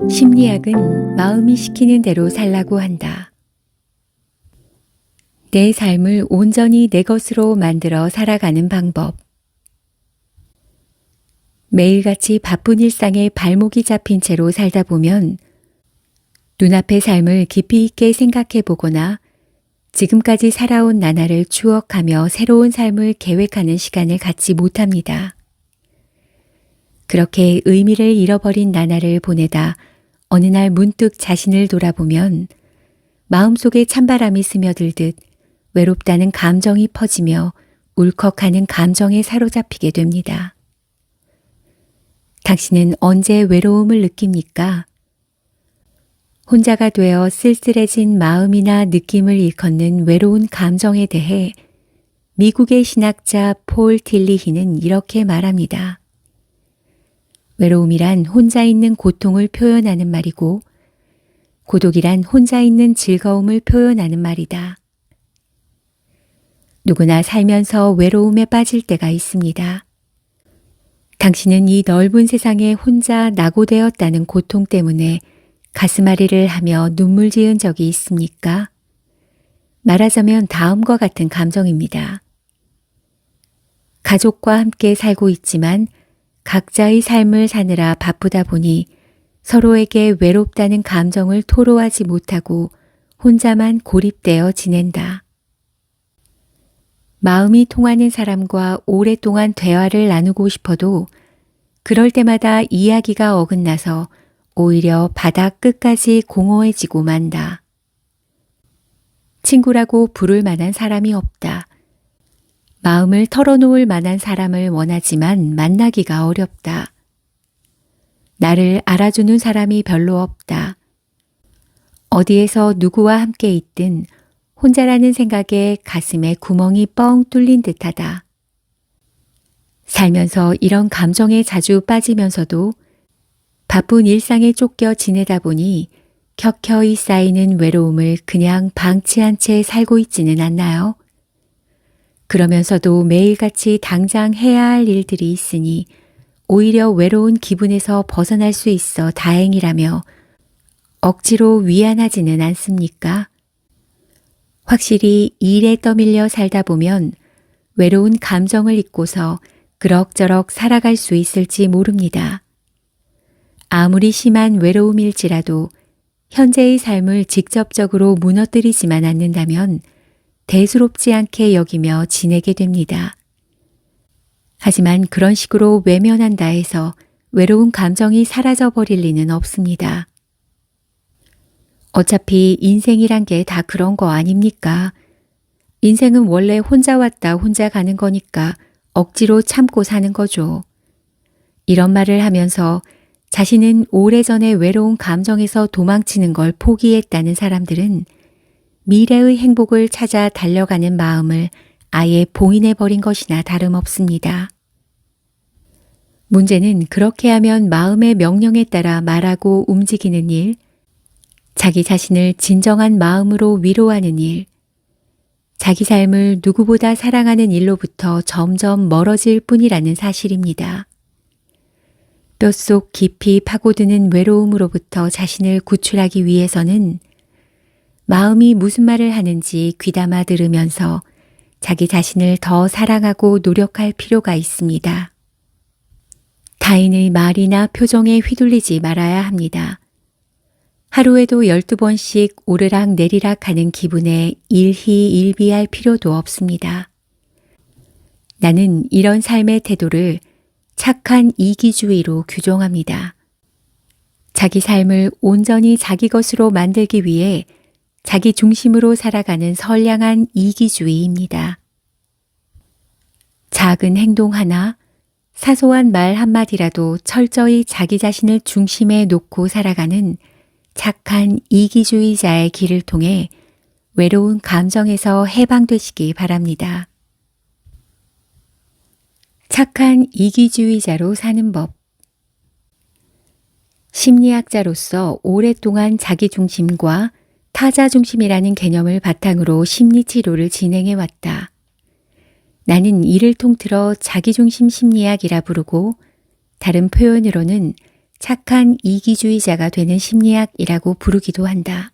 심리학은 마음이 시키는 대로 살라고 한다. 내 삶을 온전히 내 것으로 만들어 살아가는 방법. 매일같이 바쁜 일상에 발목이 잡힌 채로 살다 보면 눈앞의 삶을 깊이 있게 생각해 보거나 지금까지 살아온 나날을 추억하며 새로운 삶을 계획하는 시간을 갖지 못합니다. 그렇게 의미를 잃어버린 나날을 보내다 어느 날 문득 자신을 돌아보면 마음속에 찬바람이 스며들듯 외롭다는 감정이 퍼지며 울컥하는 감정에 사로잡히게 됩니다. 당신은 언제 외로움을 느낍니까? 혼자가 되어 쓸쓸해진 마음이나 느낌을 일컫는 외로운 감정에 대해 미국의 신학자 폴 딜리히는 이렇게 말합니다. 외로움이란 혼자 있는 고통을 표현하는 말이고 고독이란 혼자 있는 즐거움을 표현하는 말이다. 누구나 살면서 외로움에 빠질 때가 있습니다. 당신은 이 넓은 세상에 혼자 낙오되었다는 고통 때문에 가슴앓이를 하며 눈물 지은 적이 있습니까? 말하자면 다음과 같은 감정입니다. 가족과 함께 살고 있지만 각자의 삶을 사느라 바쁘다 보니 서로에게 외롭다는 감정을 토로하지 못하고 혼자만 고립되어 지낸다. 마음이 통하는 사람과 오랫동안 대화를 나누고 싶어도 그럴 때마다 이야기가 어긋나서 오히려 바닥 끝까지 공허해지고 만다. 친구라고 부를 만한 사람이 없다. 마음을 털어놓을 만한 사람을 원하지만 만나기가 어렵다. 나를 알아주는 사람이 별로 없다. 어디에서 누구와 함께 있든 혼자라는 생각에 가슴에 구멍이 뻥 뚫린 듯하다. 살면서 이런 감정에 자주 빠지면서도 바쁜 일상에 쫓겨 지내다 보니 켜켜이 쌓이는 외로움을 그냥 방치한 채 살고 있지는 않나요? 그러면서도 매일같이 당장 해야 할 일들이 있으니 오히려 외로운 기분에서 벗어날 수 있어 다행이라며 억지로 위안하지는 않습니까? 확실히 일에 떠밀려 살다 보면 외로운 감정을 잊고서 그럭저럭 살아갈 수 있을지 모릅니다. 아무리 심한 외로움일지라도 현재의 삶을 직접적으로 무너뜨리지만 않는다면 대수롭지 않게 여기며 지내게 됩니다. 하지만 그런 식으로 외면한다 해서 외로운 감정이 사라져버릴 리는 없습니다. 어차피 인생이란 게 다 그런 거 아닙니까? 인생은 원래 혼자 왔다 혼자 가는 거니까 억지로 참고 사는 거죠. 이런 말을 하면서 자신은 오래전에 외로운 감정에서 도망치는 걸 포기했다는 사람들은 미래의 행복을 찾아 달려가는 마음을 아예 봉인해버린 것이나 다름없습니다. 문제는 그렇게 하면 마음의 명령에 따라 말하고 움직이는 일, 자기 자신을 진정한 마음으로 위로하는 일, 자기 삶을 누구보다 사랑하는 일로부터 점점 멀어질 뿐이라는 사실입니다. 뼛속 깊이 파고드는 외로움으로부터 자신을 구출하기 위해서는 마음이 무슨 말을 하는지 귀담아 들으면서 자기 자신을 더 사랑하고 노력할 필요가 있습니다. 타인의 말이나 표정에 휘둘리지 말아야 합니다. 하루에도 12번씩 오르락 내리락 하는 기분에 일희일비할 필요도 없습니다. 나는 이런 삶의 태도를 착한 이기주의로 규정합니다. 자기 삶을 온전히 자기 것으로 만들기 위해 자기 중심으로 살아가는 선량한 이기주의입니다. 작은 행동 하나, 사소한 말 한마디라도 철저히 자기 자신을 중심에 놓고 살아가는 착한 이기주의자의 길을 통해 외로운 감정에서 해방되시기 바랍니다. 착한 이기주의자로 사는 법. 심리학자로서 오랫동안 자기중심과 타자중심이라는 개념을 바탕으로 심리치료를 진행해왔다. 나는 이를 통틀어 자기중심 심리학이라 부르고 다른 표현으로는 착한 이기주의자가 되는 심리학이라고 부르기도 한다.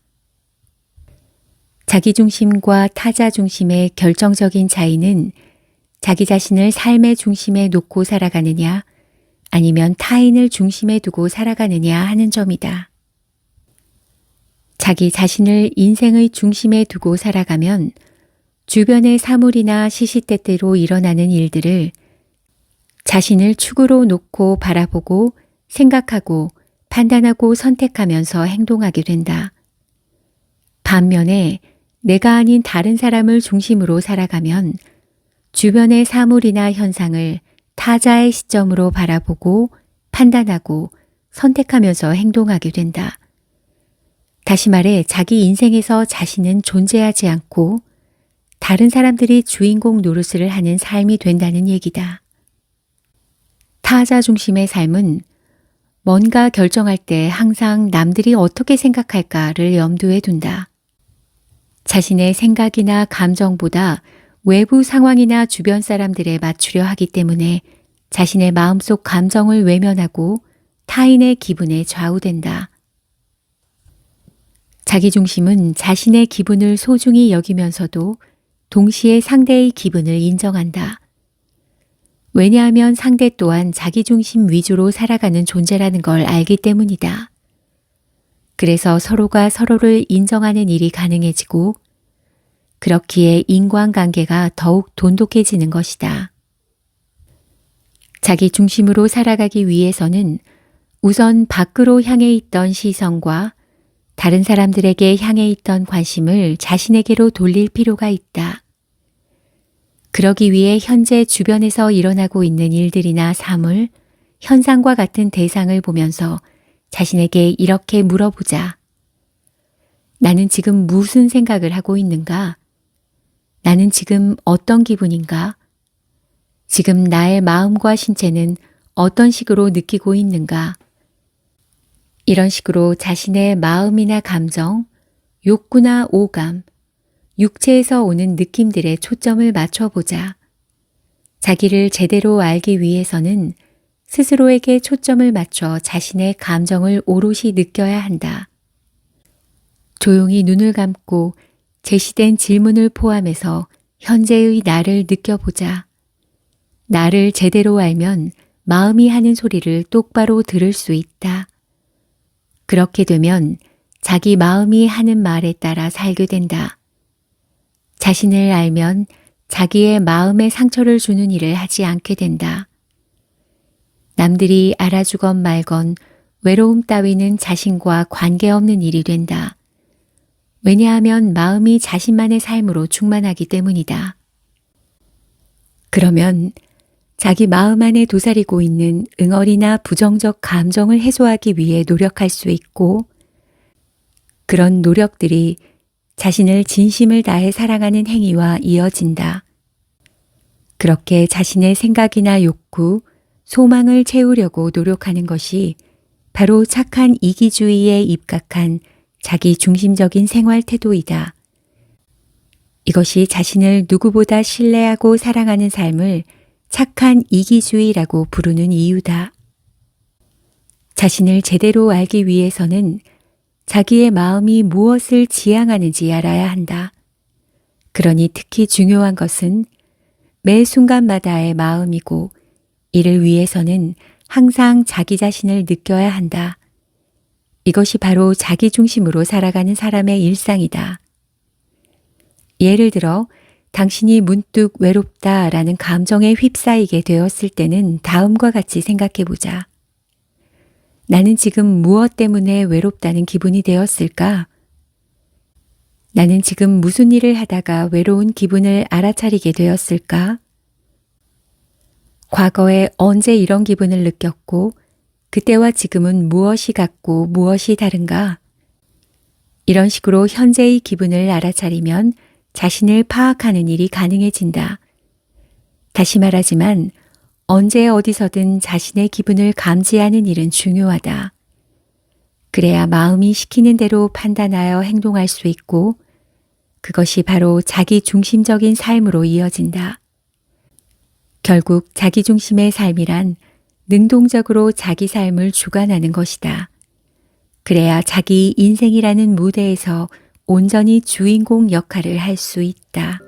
자기중심과 타자중심의 결정적인 차이는 자기 자신을 삶의 중심에 놓고 살아가느냐 아니면 타인을 중심에 두고 살아가느냐 하는 점이다. 자기 자신을 인생의 중심에 두고 살아가면 주변의 사물이나 시시때때로 일어나는 일들을 자신을 축으로 놓고 바라보고 생각하고 판단하고 선택하면서 행동하게 된다. 반면에 내가 아닌 다른 사람을 중심으로 살아가면 주변의 사물이나 현상을 타자의 시점으로 바라보고 판단하고 선택하면서 행동하게 된다. 다시 말해 자기 인생에서 자신은 존재하지 않고 다른 사람들이 주인공 노릇을 하는 삶이 된다는 얘기다. 타자 중심의 삶은 뭔가 결정할 때 항상 남들이 어떻게 생각할까를 염두에 둔다. 자신의 생각이나 감정보다 외부 상황이나 주변 사람들에 맞추려 하기 때문에 자신의 마음속 감정을 외면하고 타인의 기분에 좌우된다. 자기중심은 자신의 기분을 소중히 여기면서도 동시에 상대의 기분을 인정한다. 왜냐하면 상대 또한 자기중심 위주로 살아가는 존재라는 걸 알기 때문이다. 그래서 서로가 서로를 인정하는 일이 가능해지고 그렇기에 인간관계가 더욱 돈독해지는 것이다. 자기 중심으로 살아가기 위해서는 우선 밖으로 향해 있던 시선과 다른 사람들에게 향해 있던 관심을 자신에게로 돌릴 필요가 있다. 그러기 위해 현재 주변에서 일어나고 있는 일들이나 사물, 현상과 같은 대상을 보면서 자신에게 이렇게 물어보자. 나는 지금 무슨 생각을 하고 있는가? 나는 지금 어떤 기분인가? 지금 나의 마음과 신체는 어떤 식으로 느끼고 있는가? 이런 식으로 자신의 마음이나 감정, 욕구나 오감, 육체에서 오는 느낌들에 초점을 맞춰보자. 자기를 제대로 알기 위해서는 스스로에게 초점을 맞춰 자신의 감정을 오롯이 느껴야 한다. 조용히 눈을 감고 제시된 질문을 포함해서 현재의 나를 느껴보자. 나를 제대로 알면 마음이 하는 소리를 똑바로 들을 수 있다. 그렇게 되면 자기 마음이 하는 말에 따라 살게 된다. 자신을 알면 자기의 마음에 상처를 주는 일을 하지 않게 된다. 남들이 알아주건 말건 외로움 따위는 자신과 관계없는 일이 된다. 왜냐하면 마음이 자신만의 삶으로 충만하기 때문이다. 그러면 자기 마음 안에 도사리고 있는 응어리나 부정적 감정을 해소하기 위해 노력할 수 있고 그런 노력들이 자신을 진심을 다해 사랑하는 행위와 이어진다. 그렇게 자신의 생각이나 욕구, 소망을 채우려고 노력하는 것이 바로 착한 이기주의에 입각한 자기 중심적인 생활 태도이다. 이것이 자신을 누구보다 신뢰하고 사랑하는 삶을 착한 이기주의라고 부르는 이유다. 자신을 제대로 알기 위해서는 자기의 마음이 무엇을 지향하는지 알아야 한다. 그러니 특히 중요한 것은 매 순간마다의 마음이고 이를 위해서는 항상 자기 자신을 느껴야 한다. 이것이 바로 자기 중심으로 살아가는 사람의 일상이다. 예를 들어 당신이 문득 외롭다라는 감정에 휩싸이게 되었을 때는 다음과 같이 생각해 보자. 나는 지금 무엇 때문에 외롭다는 기분이 되었을까? 나는 지금 무슨 일을 하다가 외로운 기분을 알아차리게 되었을까? 과거에 언제 이런 기분을 느꼈고 그때와 지금은 무엇이 같고 무엇이 다른가? 이런 식으로 현재의 기분을 알아차리면 자신을 파악하는 일이 가능해진다. 다시 말하지만 언제 어디서든 자신의 기분을 감지하는 일은 중요하다. 그래야 마음이 시키는 대로 판단하여 행동할 수 있고 그것이 바로 자기 중심적인 삶으로 이어진다. 결국 자기 중심의 삶이란 능동적으로 자기 삶을 주관하는 것이다. 그래야 자기 인생이라는 무대에서 온전히 주인공 역할을 할 수 있다.